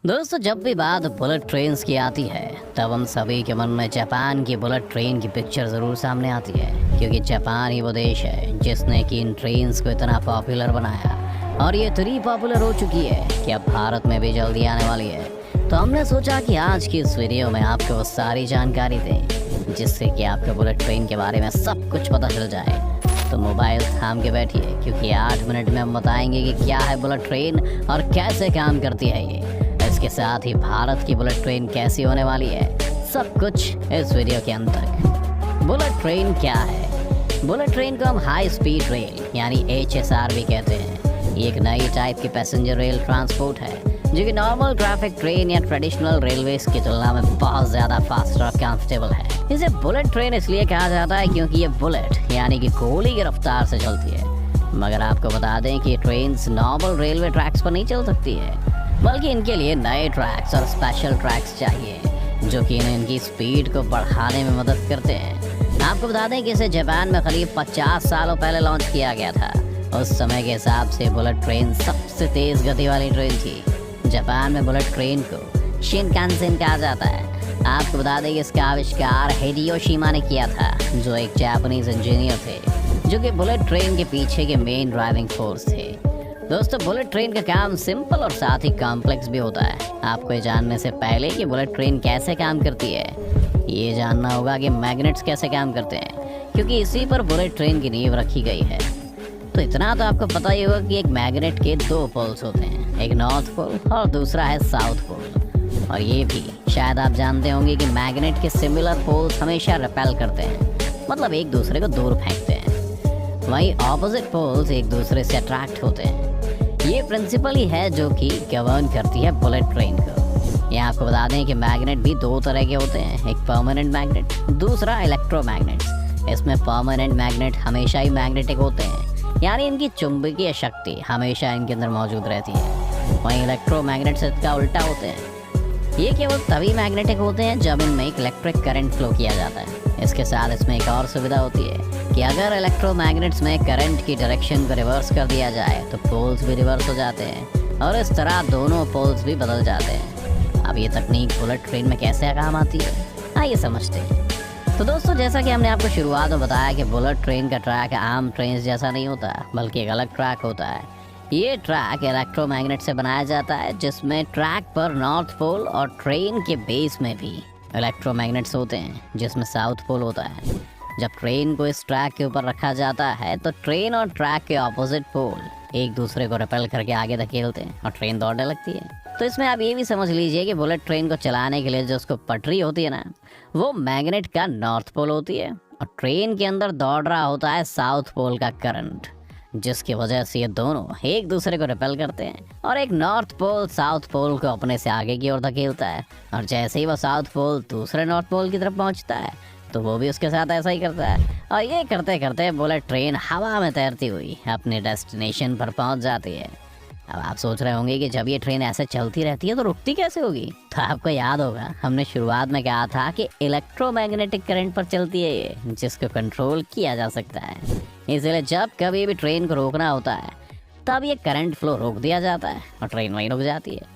दोस्तों, जब भी बात बुलेट ट्रेन्स की आती है तब हम सभी के मन में जापान की बुलेट ट्रेन की पिक्चर ज़रूर सामने आती है, क्योंकि जापान ही वो देश है जिसने कि इन ट्रेन्स को इतना पॉपुलर बनाया और ये इतनी पॉपुलर हो चुकी है कि अब भारत में भी जल्दी आने वाली है। तो हमने सोचा कि आज की इस वीडियो में आपको वो सारी जानकारी दें जिससे कि आपको बुलेट ट्रेन के बारे में सब कुछ पता चल जाए। तो मोबाइल थाम के बैठिए, क्योंकि 8 मिनट में हम बताएंगे कि क्या है बुलेट ट्रेन और कैसे काम करती है ये। इसके साथ ही भारत की बुलेट ट्रेन कैसी होने वाली है, सब कुछ इस वीडियो के अंत तक। बुलेट ट्रेन क्या है? बुलेट ट्रेन को हम हाई स्पीड रेल यानी HSR भी कहते हैं। ये एक नई टाइप की पैसेंजर रेल ट्रांसपोर्ट है जो कि नॉर्मल ट्रैफिक ट्रेन या ट्रेडिशनल रेलवेज की तुलना में बहुत ज़्यादा फास्ट और कंफर्टेबल है। इसे बुलेट ट्रेन इसलिए कहा जाता है क्योंकि ये बुलेट यानी कि गोली की रफ्तार से चलती है। मगर आपको बता दें कि ये ट्रेन नॉर्मल रेलवे ट्रैक्स पर नहीं चल सकती है, बल्कि इनके लिए नए ट्रैक्स और स्पेशल ट्रैक्स चाहिए जो कि इनकी स्पीड को बढ़ाने में मदद करते हैं। आपको बता दें कि इसे जापान में करीब 50 सालों पहले लॉन्च किया गया था। उस समय के हिसाब से बुलेट ट्रेन सबसे तेज़ गति वाली ट्रेन थी। जापान में बुलेट ट्रेन को शिनकानसेन कहा जाता है। आपको बता दें कि इसका आविष्कार हिडेयोशिमा ने किया था, जो एक जापानीज इंजीनियर थे जो कि बुलेट ट्रेन के पीछे के मेन ड्राइविंग फोर्स थे। दोस्तों, बुलेट ट्रेन का काम सिंपल और साथ ही कॉम्प्लेक्स भी होता है। आपको ये जानने से पहले कि बुलेट ट्रेन कैसे काम करती है, ये जानना होगा कि मैग्नेट्स कैसे काम करते हैं, क्योंकि इसी पर बुलेट ट्रेन की नींव रखी गई है। तो इतना तो आपको पता ही होगा कि एक मैग्नेट के 2 पोल्स होते हैं, एक नॉर्थ पोल और दूसरा है साउथ पोल। और ये भी शायद आप जानते होंगे कि मैग्नेट के सिमिलर पोल्स हमेशा रिपेल करते हैं, मतलब एक दूसरे को दूर फेंकते हैं। वहीं ऑपोजिट पोल्स एक दूसरे से अट्रैक्ट होते हैं। ये प्रिंसिपल ही है जो कि गवर्न करती है बुलेट ट्रेन को। यहाँ आपको बता दें कि मैग्नेट भी 2 तरह के होते हैं, एक परमानेंट मैग्नेट, दूसरा इलेक्ट्रोमैग्नेट। इसमें परमानेंट मैग्नेट हमेशा ही मैग्नेटिक होते हैं, यानी इनकी चुंबकीय शक्ति हमेशा इनके अंदर मौजूद रहती है। वहीं इलेक्ट्रोमैग्नेट्स इसका उल्टा होते हैं। ये केवल तभी मैग्नेटिक होते हैं जब इनमें एक इलेक्ट्रिक करंट फ्लो किया जाता है। इसके साथ इसमें एक और सुविधा होती है कि अगर इलेक्ट्रोमैग्नेट्स में करंट की डायरेक्शन को रिवर्स कर दिया जाए तो पोल्स भी रिवर्स हो जाते हैं और इस तरह दोनों पोल्स भी बदल जाते हैं। अब ये तकनीक बुलेट ट्रेन में कैसे काम आती है, आइए समझते हैं। तो दोस्तों, जैसा कि हमने आपको शुरुआत में बताया कि बुलेट ट्रेन का ट्रैक आम ट्रेन जैसा नहीं होता, बल्कि एक अलग ट्रैक होता है। ये ट्रैक इलेक्ट्रोमैग्नेट से बनाया जाता है, जिसमें ट्रैक पर नॉर्थ पोल और ट्रेन के बेस में भी इलेक्ट्रोमैग्नेट्स होते हैं, जिसमें साउथ पोल होता है। जब ट्रेन को इस ट्रैक के ऊपर रखा जाता है तो ट्रेन और ट्रैक के ऑपोजिट पोल एक दूसरे को रिपेल करके आगे धकेलते हैं और ट्रेन दौड़ने लगती है। तो इसमें आप ये भी समझ लीजिए कि बुलेट ट्रेन को चलाने के लिए जो उसको पटरी होती है ना, वो मैग्नेट का नॉर्थ पोल होती है और ट्रेन के अंदर दौड़ रहा होता है साउथ पोल का करंट, जिसकी वजह से ये दोनों एक दूसरे को रिपेल करते हैं और एक नॉर्थ पोल साउथ पोल को अपने से आगे की ओर धकेलता है। और जैसे ही वो साउथ पोल दूसरे नॉर्थ पोल की तरफ पहुंचता है तो वो भी उसके साथ ऐसा ही करता है। और ये करते करते बुलेट ट्रेन हवा में तैरती हुई अपने डेस्टिनेशन पर पहुंच जाती है। अब आप सोच रहे होंगे कि जब ये ट्रेन ऐसे चलती रहती है तो रुकती कैसे होगी। तो आपको याद होगा हमने शुरुआत में कहा था कि इलेक्ट्रोमैग्नेटिक करंट पर चलती है ये, जिसको कंट्रोल किया जा सकता है। इसलिए जब कभी भी ट्रेन को रोकना होता है तब ये करंट फ्लो रोक दिया जाता है और ट्रेन वहीं रुक जाती है।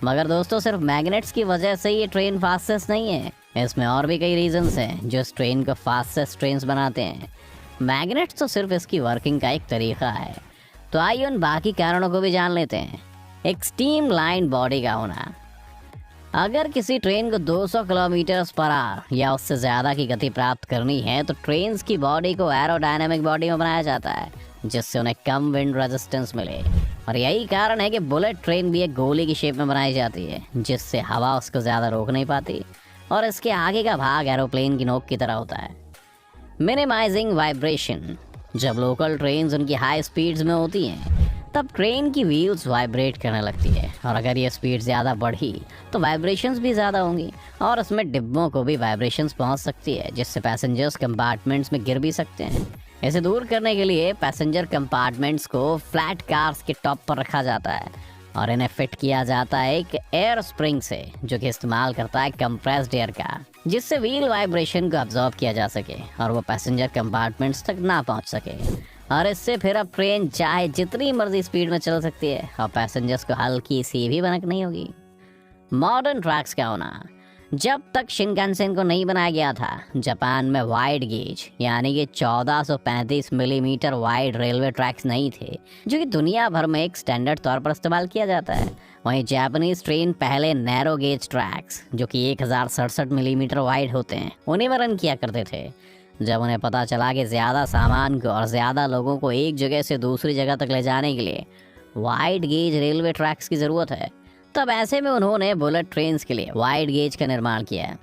मगर दोस्तों, सिर्फ मैग्नेट्स की वजह से ये ट्रेन फास्टेस्ट नहीं है, इसमें और भी कई रीजंस हैं जो इस ट्रेन को फास्टेस्ट ट्रेन बनाते हैं। मैग्नेट्स तो सिर्फ इसकी वर्किंग का एक तरीका है। तो आइए उन बाकी कारणों को भी जान लेते हैं। एक स्टीम लाइन बॉडी का होना। अगर किसी ट्रेन को 200 किलोमीटर/आवर या उससे ज़्यादा की गति प्राप्त करनी है तो ट्रेन की बॉडी को एरोडायनामिक बॉडी में बनाया जाता है, जिससे उन्हें कम विंड रेजिस्टेंस मिले। और यही कारण है कि बुलेट ट्रेन भी एक गोली की शेप में बनाई जाती है, जिससे हवा उसको ज़्यादा रोक नहीं पाती और इसके आगे का भाग एरोप्लेन की नोक की तरह होता है। Minimising vibration. जब लोकल ट्रेन्स उनकी हाई स्पीड्स में होती हैं तब ट्रेन की व्हील्स वाइब्रेट करने लगती है, और अगर ये स्पीड ज़्यादा बढ़ी तो वाइब्रेशंस भी ज़्यादा होंगी और उसमें डिब्बों को भी वाइब्रेशंस पहुंच सकती है, जिससे पैसेंजर्स कंपार्टमेंट्स में गिर भी सकते हैं। इसे दूर करने के लिए पैसेंजर कंपार्टमेंट्स को फ्लैट कार्स के टॉप पर रखा जाता है और इन्हें फिट किया जाता है एक एयर स्प्रिंग से, जो कि इस्तेमाल करता है कंप्रेस्ड एयर का, जिससे व्हील वाइब्रेशन को अब्जॉर्ब किया जा सके और वो पैसेंजर कंपार्टमेंट्स तक ना पहुंच सके। और इससे फिर अब ट्रेन चाहे जितनी मर्जी स्पीड में चल सकती है और पैसेंजर्स को हल्की सी भी भनक नहीं होगी। मॉडर्न ट्रैक्स का होना। जब तक शिनकानसेन को नहीं बनाया गया था, जापान में वाइड गेज यानी कि 1435 मिलीमीटर वाइड रेलवे ट्रैक्स नहीं थे, जो कि दुनिया भर में एक स्टैंडर्ड तौर पर इस्तेमाल किया जाता है। वहीं जापानीज ट्रेन पहले नैरो गेज ट्रैक्स, जो कि 1067 मिलीमीटर वाइड होते हैं, उन्हीं में रन किया करते थे। जब उन्हें पता चला कि ज़्यादा सामान को और ज़्यादा लोगों को एक जगह से दूसरी जगह तक ले जाने के लिए वाइड गेज रेलवे ट्रैक्स की ज़रूरत है, तब ऐसे में उन्होंने बुलेट ट्रेन्स के लिए वाइड गेज का निर्माण किया है।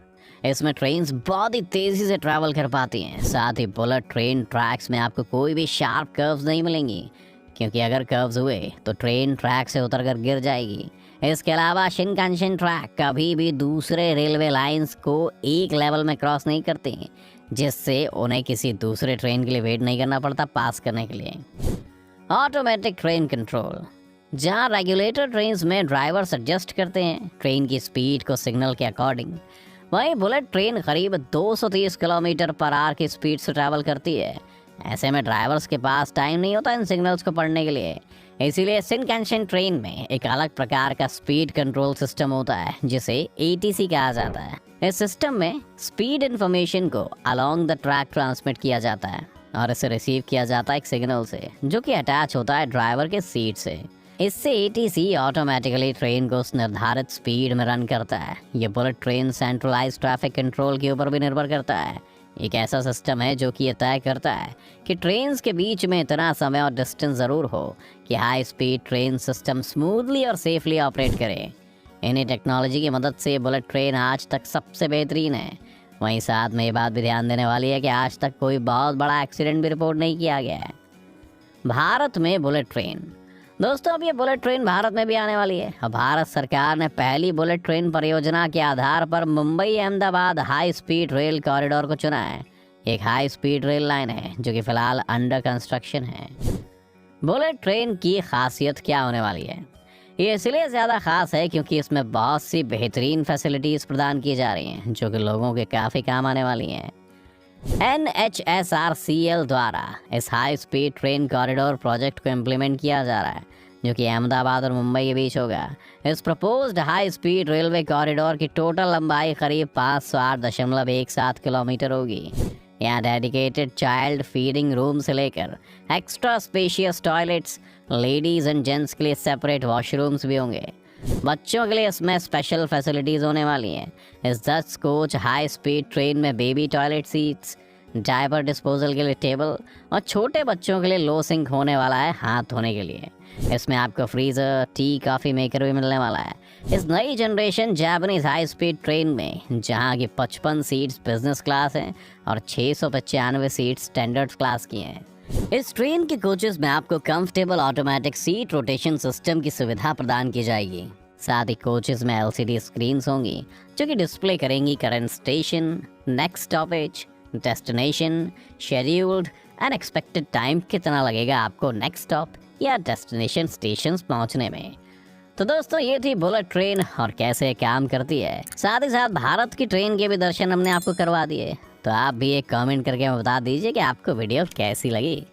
इसमें ट्रेन्स बहुत ही तेज़ी से ट्रैवल कर पाती हैं। साथ ही बुलेट ट्रेन ट्रैक्स में आपको कोई भी शार्प कर्व्स नहीं मिलेंगी, क्योंकि अगर कर्व्स हुए तो ट्रेन ट्रैक से उतरकर गिर जाएगी। इसके अलावा शिनकानसेन ट्रैक कभी भी दूसरे रेलवे लाइंस को एक लेवल में क्रॉस नहीं करती, जिससे उन्हें किसी दूसरे ट्रेन के लिए वेट नहीं करना पड़ता पास करने के लिए। ऑटोमेटिक ट्रेन कंट्रोल, जहां रेगुलेटर ट्रेन्स में ड्राइवर्स एडजस्ट करते हैं ट्रेन की स्पीड को सिग्नल के अकॉर्डिंग, वहीं बुलेट ट्रेन करीब 230 किलोमीटर पर आवर की स्पीड से ट्रैवल करती है। ऐसे में ड्राइवर्स के पास टाइम नहीं होता इन सिग्नल्स को पढ़ने के लिए। इसीलिए शिनकानसेन ट्रेन में एक अलग प्रकार का स्पीड कंट्रोल सिस्टम होता है, जिसे ATC कहा जाता है। इस सिस्टम में स्पीड इंफॉर्मेशन को अलोंग द ट्रैक ट्रांसमिट किया जाता है और इसे रिसीव किया जाता है एक सिग्नल से, जो कि अटैच होता है ड्राइवर के सीट से। इससे ATC ऑटोमेटिकली ट्रेन को उस निर्धारित स्पीड में रन करता है। ये bullet train centralise traffic control के ऊपर भी निर्भर करता है। एक ऐसा सिस्टम है जो कि ये तय करता है कि ट्रेन्स के बीच में इतना समय और डिस्टेंस ज़रूर हो कि high speed train system smoothly और सेफली ऑपरेट करे। इन्हीं टेक्नोलॉजी की मदद से बुलेट ट्रेन आज तक सबसे बेहतरीन है। वहीं साथ में ये बात भी ध्यान देने वाली है कि आज तक कोई बहुत बड़ा एक्सीडेंट भी रिपोर्ट नहीं किया गया है। भारत में बुलेट ट्रेन, दोस्तों अब ये बुलेट ट्रेन भारत में भी आने वाली है। अब भारत सरकार ने पहली बुलेट ट्रेन परियोजना के आधार पर Mumbai Ahmedabad high speed rail corridor को चुना है। एक हाई स्पीड रेल लाइन है जो कि फिलहाल अंडर कंस्ट्रक्शन है। बुलेट ट्रेन की खासियत क्या होने वाली है? ये इसलिए ज़्यादा खास है क्योंकि इसमें बहुत सी बेहतरीन फैसिलिटीज़ प्रदान की जा रही हैं, जो कि लोगों के काफ़ी काम आने वाली हैं। NHSRCL द्वारा इस high speed train corridor project को इम्प्लीमेंट किया जा रहा है, जो कि अहमदाबाद और मुंबई के बीच होगा। इस proposed high speed railway corridor की टोटल लंबाई करीब 508.17 किलोमीटर होगी। यहाँ डेडिकेटेड चाइल्ड फीडिंग रूम से लेकर extra spacious toilets, ladies and gents के लिए सेपरेट वॉशरूम्स भी होंगे। बच्चों के लिए इसमें स्पेशल फैसिलिटीज़ होने वाली हैं। इस 10 कोच हाई स्पीड ट्रेन में baby toilet seats, diaper disposal के लिए टेबल और छोटे बच्चों के लिए लो सिंक होने वाला है हाथ धोने के लिए। इसमें आपको फ्रीज़र, टी, कॉफ़ी मेकर भी मिलने वाला है। इस नई generation Japanese high speed train में जहाँ की 55 सीट्स बिजनेस क्लास हैं और 695 सीट्स स्टैंडर्ड क्लास की हैं। इस ट्रेन के कोचेस में आपको comfortable automatic seat rotation system की सुविधा प्रदान की जाएगी। साथ ही कोचेस में LCD स्क्रीन्स होंगी जो कि डिस्प्ले करेंगी current station, next stoppage, destination, scheduled and expected time कितना लगेगा आपको नेक्स्ट स्टॉप या डेस्टिनेशन स्टेशन पहुंचने में। तो दोस्तों ये थी बुलेट ट्रेन और कैसे काम करती है। साथ ही साथ भारत की ट्रेन के भी दर्शन हमने आपको करवा दिए। तो आप भी एक कमेंट करके बता दीजिए कि आपको वीडियो कैसी लगी।